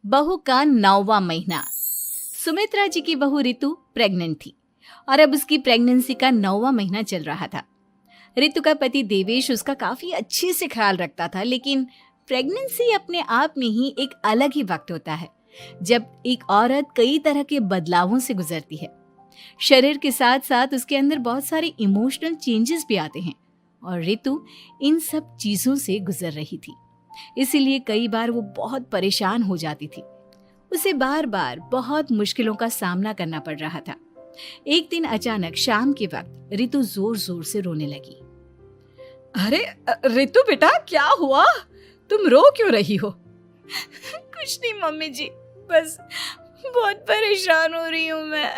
बहू का 9वां महीना। सुमित्रा जी की बहू रितु प्रेग्नेंट थी और अब उसकी प्रेगनेंसी का 9वां महीना चल रहा था। रितु का पति देवेश उसका काफी अच्छे से ख्याल रखता था, लेकिन प्रेगनेंसी अपने आप में ही एक अलग ही वक्त होता है जब एक औरत कई तरह के बदलावों से गुजरती है। शरीर के साथ साथ उसके अंदर बहुत सारे इमोशनल चेंजेस भी आते हैं और रितु इन सब चीजों से गुजर रही थी। इसीलिए कई बार वो बहुत परेशान हो जाती थी। उसे बार बार बहुत मुश्किलों का सामना करना पड़ रहा था। एक दिन अचानक शाम के वक्त रितु जोर जोर से रोने लगी। अरे रितु बेटा, क्या हुआ? तुम रो क्यों रही हो? कुछ नहीं मम्मी जी, बस बहुत परेशान हो रही हूँ मैं।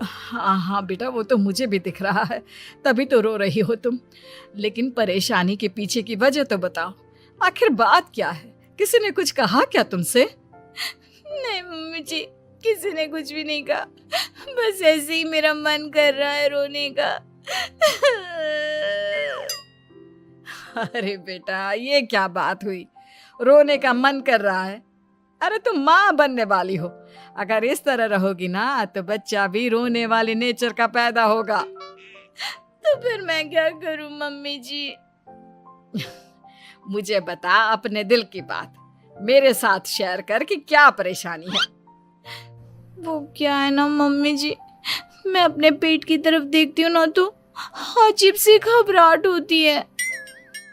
हाँ बेटा, वो तो मुझे भी दिख रहा है, तभी तो रो रही हो तुम। लेकिन परेशानी के पीछे की वजह तो बताओ, आखिर बात क्या है? किसी ने कुछ कहा क्या तुमसे? नहीं मम्मी जी, किसी ने कुछ भी नहीं कहा, बस ऐसे ही मेरा मन कर रहा है रोने का। अरे बेटा, ये क्या बात हुई? रोने का मन कर रहा है? अरे तुम माँ बनने वाली हो, अगर इस तरह रहोगी ना तो बच्चा भी रोने वाले नेचर का पैदा होगा। तो फिर मैं क्या करूं मम्मी जी? मुझे बता अपने दिल की बात, मेरे साथ शेयर कर कि क्या परेशानी है। वो क्या है ना मम्मी जी, मैं अपने पेट की तरफ देखती हूँ ना तो अजीब सी घबराहट होती है।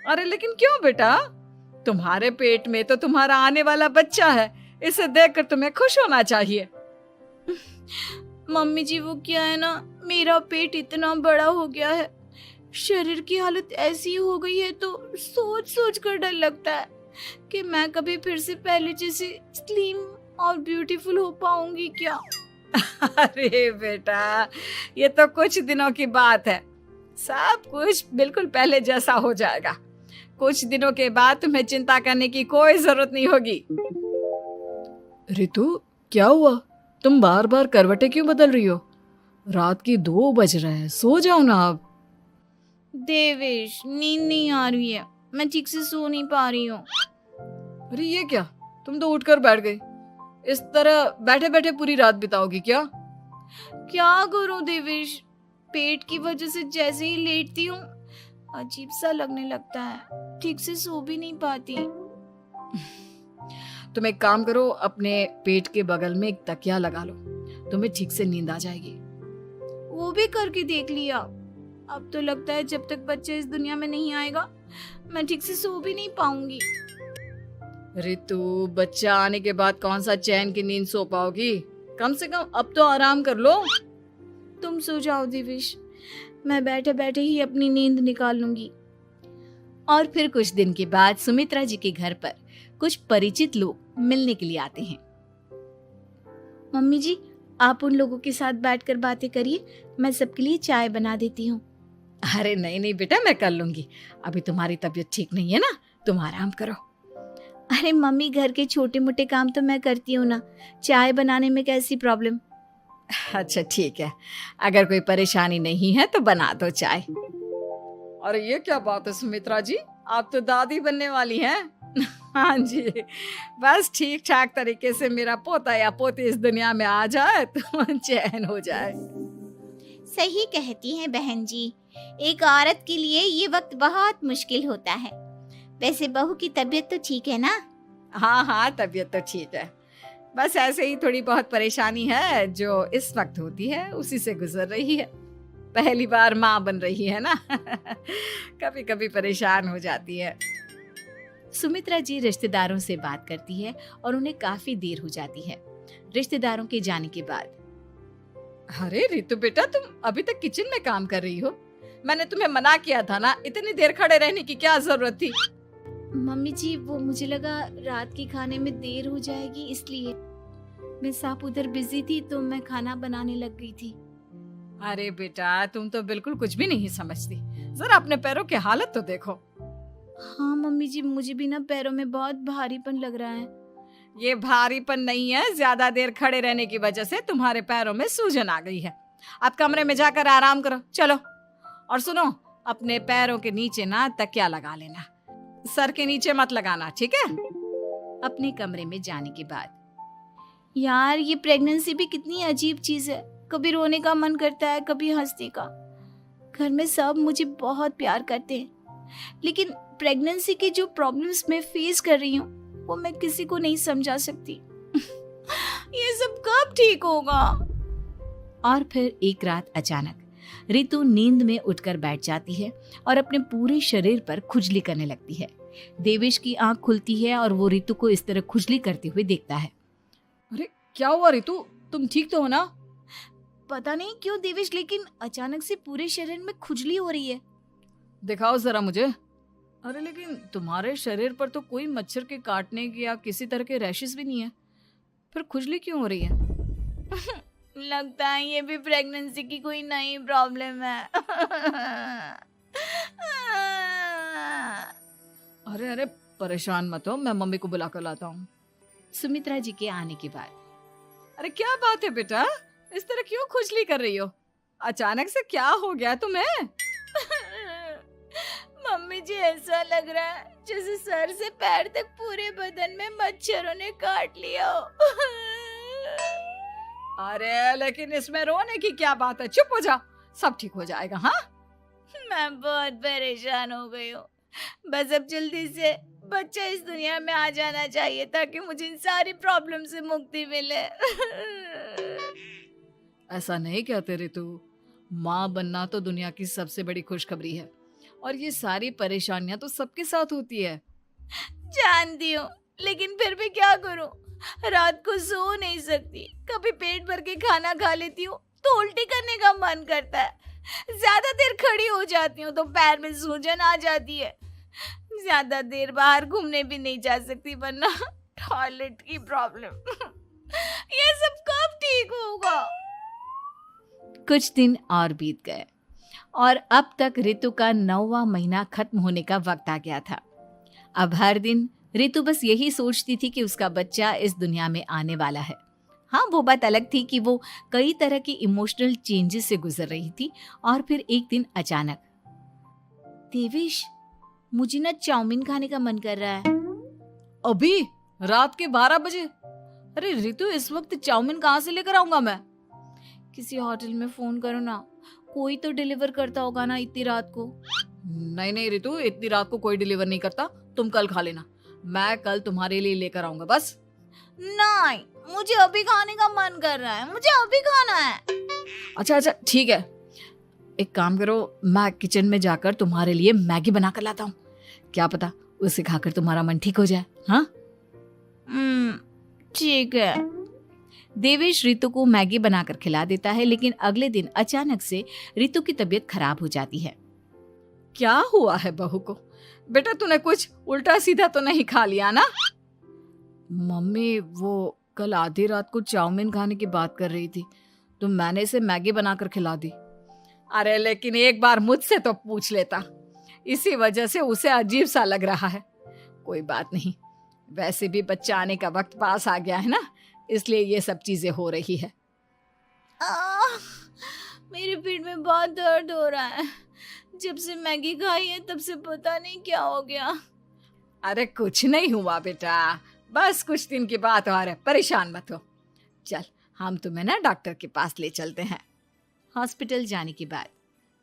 अरे लेकिन क्यों बेटा? तुम्हारे पेट में तो तुम्हारा आने वाला बच्चा है, इसे देखकर तुम्हें खुश होना चाहिए। मम्मी जी वो क्या है ना, मेरा पेट इतना बड़ा हो गया है, शरीर की हालत ऐसी हो गई है तो सोच सोच कर डर लगता है कि मैं कभी फिर से पहले जैसी स्लिम और ब्यूटीफुल हो पाऊंगी क्या। अरे बेटा, ये तो कुछ दिनों की बात है, सब कुछ बिल्कुल पहले जैसा हो जाएगा। कुछ दिनों के बाद तुम्हें चिंता करने की कोई जरूरत नहीं होगी। रितु, क्या हुआ? तुम बार बार करवटें क्यों बदल रही हो? रात के 2 बज रहे हैं, सो जाओ ना अब। देवेश, नींद नहीं आ रही है, मैं ठीक से सो नहीं पा रही हूँ। अरे ये क्या, तुम तो उठकर बैठ गई। इस तरह बैठे बैठे पूरी रात बिताओगी क्या? क्या करूं देवेश, पेट की वजह से जैसे ही लेटती हूँ अजीब सा लगने लगता है, ठीक से सो भी नहीं पाती। तुम एक काम करो, अपने पेट के बगल में एक तकिया लगा लो, तुम्हें ठीक से नींद आ जाएगी। वो भी करके देख लिया, अब तो लगता है जब तक बच्चा इस दुनिया में नहीं आएगा मैं ठीक से सो भी नहीं पाऊंगी। रितु, बच्चा आने के बाद कौन सा चैन की नींद सो पाओगी? कम से कम अब तो आराम कर लो। तुम सो जाओ देवेश, मैं बैठे बैठे ही अपनी नींद निकाल लूंगी। और फिर कुछ दिन के बाद सुमित्रा जी के घर पर कुछ परिचित लोग मिलने के लिए आते हैं। मम्मी जी, आप उन लोगों के साथ बैठकर बातें करिए, मैं सबके लिए चाय बना देती हूँ। अरे नहीं नहीं बेटा, मैं कर लूंगी, अभी तुम्हारी तबीयत ठीक नहीं है ना, तुम आराम करो। अरे मम्मी, घर के छोटे मोटे काम तो मैं करती हूँ ना, चाय बनाने में कैसी प्रॉब्लम? अच्छा ठीक है, अगर कोई परेशानी नहीं है तो बना दो चाय। अरे ये क्या बात है सुमित्रा जी, आप तो दादी बनने वाली हैं। हाँ जी, बस ठीक ठाक तरीके से मेरा पोता या पोती इस दुनिया में आ जाए तो चैन हो जाए। सही कहती हैं बहन जी, एक औरत के लिए ये वक्त बहुत मुश्किल होता है। वैसे बहू की तबीयत तो ठीक है ना? हाँ हाँ, तबीयत तो ठीक है, बस ऐसे ही थोड़ी बहुत परेशानी है जो इस वक्त होती है, उसी से गुजर रही है। पहली बार माँ बन रही है ना, कभी कभी परेशान हो जाती है। सुमित्रा जी रिश्तेदारों से बात करती है और उन्हें काफी देर हो जाती है। रिश्तेदारों के जाने के बाद, अरे रितु बेटा, तुम अभी तक किचन में काम कर रही हो? मैंने तुम्हें मना किया था ना, इतनी देर खड़े रहने की क्या जरूरत थी? मम्मी जी, वो मुझे लगा रात के खाने में देर हो जाएगी, इसलिए मैं साफ उधर बिजी थी तो मैं खाना बनाने लग गई थी। अरे बेटा, तुम तो बिल्कुल कुछ भी नहीं समझती, जरा अपने पैरों की हालत तो देखो। हाँ मम्मी जी, मुझे भी ना पैरों में बहुत भारीपन लग रहा है। ये भारीपन नहीं है, ज्यादा देर खड़े रहने की वजह से तुम्हारे पैरों में सूजन आ गई है। अब कमरे में जाकर आराम करो, चलो। और सुनो, अपने पैरों के नीचे ना तकिया लगा लेना, सर के नीचे मत लगाना, ठीक है? अपने कमरे में जाने के बाद यार ये प्रेगनेंसी भी कितनी अजीब चीज है, कभी रोने का मन करता है, कभी हंसने का। घर में सब मुझे बहुत प्यार करते हैं, लेकिन प्रेगनेंसी की जो प्रॉब्लम्स मैं फेस कर रही हूँ वो मैं किसी को नहीं समझा सकती। ये सब कब ठीक होगा? और फिर एक रात अचानक रितु नींद में उठकर बैठ जाती है और अपने पूरे शरीर पर खुजली करने लगती है। देवेश की आंख खुलती है और वो रितु को इस तरह खुजली करते हुए देखता है। अरे क्या हुआ रितु, तुम ठीक तो हो ना? पता नहीं क्यों देवेश, लेकिन अचानक से पूरे शरीर में खुजली हो रही है। दिखाओ जरा मुझे। अरे लेकिन तुम्हारे शरीर पर तो कोई मच्छर के काटने की या किसी तरह के रैशेस भी नहीं है, फिर खुजली क्यों हो रही है? लगता है ये भी प्रेगनेंसी की कोई नई प्रॉब्लम है। अरे अरे परेशान मत हो, मैं मम्मी को बुला कर लाता हूँ। सुमित्रा जी के आने के बाद अरे क्या बात है बेटा, इस तरह क्यों खुजली कर रही हो? अचानक से क्या हो गया तुम्हें? मम्मी जी ऐसा लग रहा है जैसे सर से पैर तक पूरे बदन में मच्छरों ने काट लिया हो। अरे लेकिन इसमें रोने की क्या बात है, चुप हो जाओ, सब ठीक हो जाएगा। हाँ मैं बहुत परेशान हो गई हूँ, बस अब जल्दी से बच्चा इस दुनिया में आ जाना चाहिए ताकि मुझे इन सारी प्रॉब्लम से मुक्ति मिले। ऐसा नहीं कहते रितु, माँ बनना तो दुनिया की सबसे बड़ी खुशखबरी है और ये सारी परेशानियां तो सबके साथ होती है। जानती हूँ, लेकिन फिर भी क्या करूँ, रात को सो नहीं सकती, कभी पेट भर के खाना खा लेती हूँ तो उल्टी करने का मन करता है, ज्यादा देर खड़ी हो जाती हूँ तो पैर में सूजन आ जाती है, ज्यादा देर बाहर घूमने भी नहीं जा सकती वरना टॉयलेट की प्रॉब्लम। ये सब कब ठीक होगा? कुछ दिन और बीत गए और अब तक रितु का 9वां महीना खत्म होने का वक्त आ गया था। अब हर दिन रितु बस यही सोचती थी कि उसका बच्चा इस दुनिया में आने वाला है। हाँ, वो बात अलग थी कि वो कई तरह की इमोशनल चेंजेस से गुजर रही थी और फिर एक दिन अचानक, देवेश मुझे ना चाउमीन खाने का मन कर रहा है। अभी रात के 12 बजे? अरे रितु, इस वक्त चाउमीन कहाँ से लेकर आऊंगा मैं? किसी होटल में फोन करो ना, कोई तो डिलीवर करता होगा ना इतनी रात को। नहीं नहीं रितु, इतनी रात को कोई डिलीवर नहीं करता, तुम कल खा लेना, मैं कल तुम्हारे लिए लेकर आऊंगा बस। नहीं, मुझे अभी खाने का मन कर रहा है, मुझे अभी खाना है। अच्छा अच्छा ठीक है, एक काम करो, मैं किचन में जाकर तुम्हारे लिए मैगी बना कर लाता हूँ, क्या पता उसे खाकर तुम्हारा मन ठीक हो जाए। हाँ ठीक है। देवेश रितु को मैगी बनाकर खिला देता है, लेकिन अगले दिन अचानक से रितु की तबीयत खराब हो जाती है। क्या हुआ है बहू को? बेटा तूने कुछ उल्टा सीधा तो नहीं खा लिया ना? मम्मी वो कल आधी रात को चाउमीन खाने की बात कर रही थी तो मैंने इसे मैगी बनाकर खिला दी। अरे लेकिन एक बार मुझसे तो पूछ लेता, इसी वजह से उसे अजीब सा लग रहा है। कोई बात नहीं, वैसे भी बच्चा आने का वक्त पास आ गया है ना, इसलिए ये सब चीजें हो रही है। मेरे पेट में बहुत दर्द हो रहा है, जब से मैगी खाई है तब से पता नहीं क्या हो गया। अरे कुछ नहीं हुआ बेटा, बस कुछ दिन की बात और है, परेशान मत हो। चल हम तुम्हें ना डॉक्टर के पास ले चलते हैं। हॉस्पिटल जाने के बाद,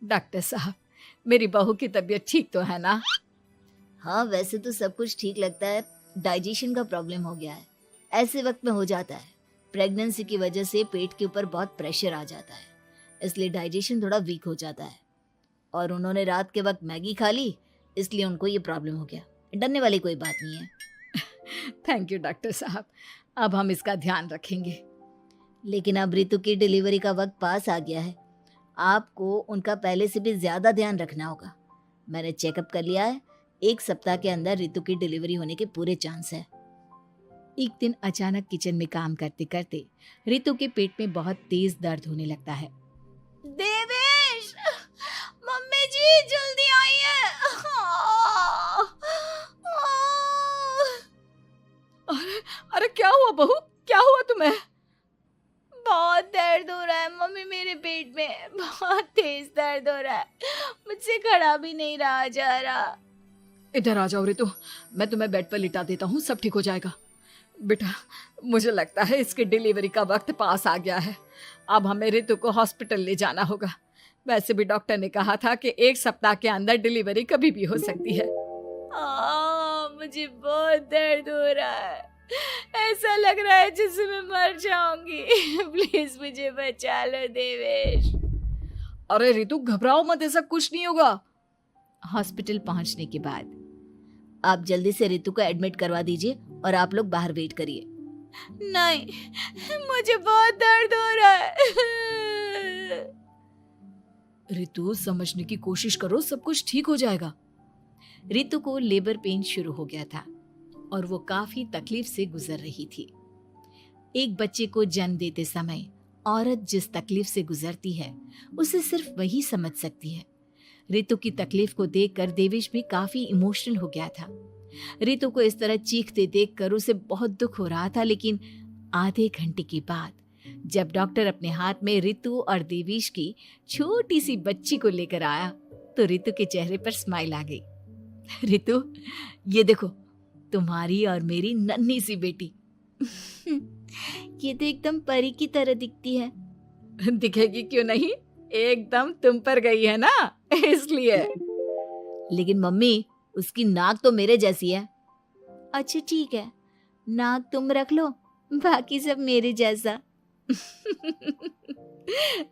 डॉक्टर साहब मेरी बहू की तबीयत ठीक तो है ना? हाँ, वैसे तो सब कुछ ठीक लगता है, डाइजेशन का प्रॉब्लम हो गया है, ऐसे वक्त में हो जाता है। प्रेगनेंसी की वजह से पेट के ऊपर बहुत प्रेशर आ जाता है, इसलिए डाइजेशन थोड़ा वीक हो जाता है। और उन्होंने रात के वक्त मैगी खा ली, इसलिए उनको ये प्रॉब्लम हो गया। डरने वाली कोई बात नहीं है। थैंक यू डॉक्टर साहब, अब हम इसका ध्यान रखेंगे। लेकिन अब रितु की डिलीवरी का वक्त पास आ गया है, आपको उनका पहले से भी ज़्यादा ध्यान रखना होगा। मैंने चेकअप कर लिया है, 1 सप्ताह के अंदर रितु की डिलीवरी होने के पूरे चांस है। एक दिन अचानक किचन में काम करते करते रितु के पेट में बहुत तेज दर्द होने लगता है। देवेश, मम्मी जी जल्दी आइए। अरे क्या हुआ बहू, क्या हुआ तुम्हें? बहुत दर्द हो रहा है मम्मी, मेरे पेट में बहुत तेज दर्द हो रहा है, मुझसे खड़ा भी नहीं रहा जा रहा। इधर आ जाओ रितु, मैं तुम्हें बेड पर लिटा देता हूँ, सब ठीक हो जाएगा। बेटा, मुझे लगता है इसकी डिलीवरी का वक्त पास आ गया है। अब हमें रितु को हॉस्पिटल ले जाना होगा। वैसे भी डॉक्टर ने कहा था कि 1 सप्ताह के अंदर डिलीवरी कभी भी हो सकती है। मुझे बहुत दर्द हो रहा है, ऐसा लग रहा है जैसे मैं मर जाऊंगी। प्लीज मुझे बचा लो देवेश। अरे रितु, घबराओ मत, ऐसा कुछ नहीं होगा। हॉस्पिटल पहुंचने के बाद आप जल्दी से रितु को एडमिट करवा दीजिए और आप लोग बाहर वेट करिए। नहीं, मुझे बहुत दर्द हो रहा है। रितु, समझने की कोशिश करो, सब कुछ ठीक हो जाएगा। रितु को लेबर पेन शुरू हो गया था और वो काफी तकलीफ से गुजर रही थी। एक बच्चे को जन्म देते समय औरत जिस तकलीफ से गुजरती है उसे सिर्फ वही समझ सकती है। रितु की तकलीफ को देखकर देवेश भी काफी इमोशनल हो गया था। रितु को इस तरह चीखते देखकर उसे बहुत दुख हो रहा था, लेकिन आधे घंटे के बाद जब डॉक्टर अपने हाथ में रितु और देवेश की छोटी सी बच्ची को लेकर आया तो रितु के चेहरे पर स्माइल आ गई। रितु, ये देखो, तुम्हारी और मेरी नन्ही सी बेटी। ये तो एकदम परी की तरह दिखती है। दिखेगी क्यों नहीं, एकदम तुम पर गई है ना, इसलिए। लेकिन मम्मी, उसकी नाक तो मेरे जैसी है। अच्छा ठीक है, नाक तुम रख लो, बाकी सब मेरे जैसा।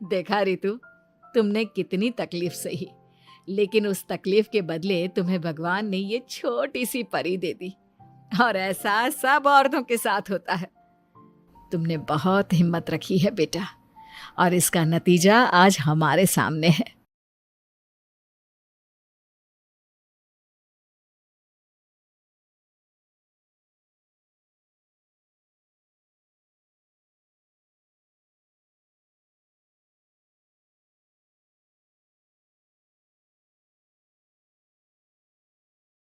देखा रितु, तुमने कितनी तकलीफ सही, लेकिन उस तकलीफ के बदले तुम्हें भगवान ने ये छोटी सी परी दे दी। और ऐसा सब औरतों के साथ होता है। तुमने बहुत हिम्मत रखी है बेटा, और इसका नतीजा आज हमारे सामने है।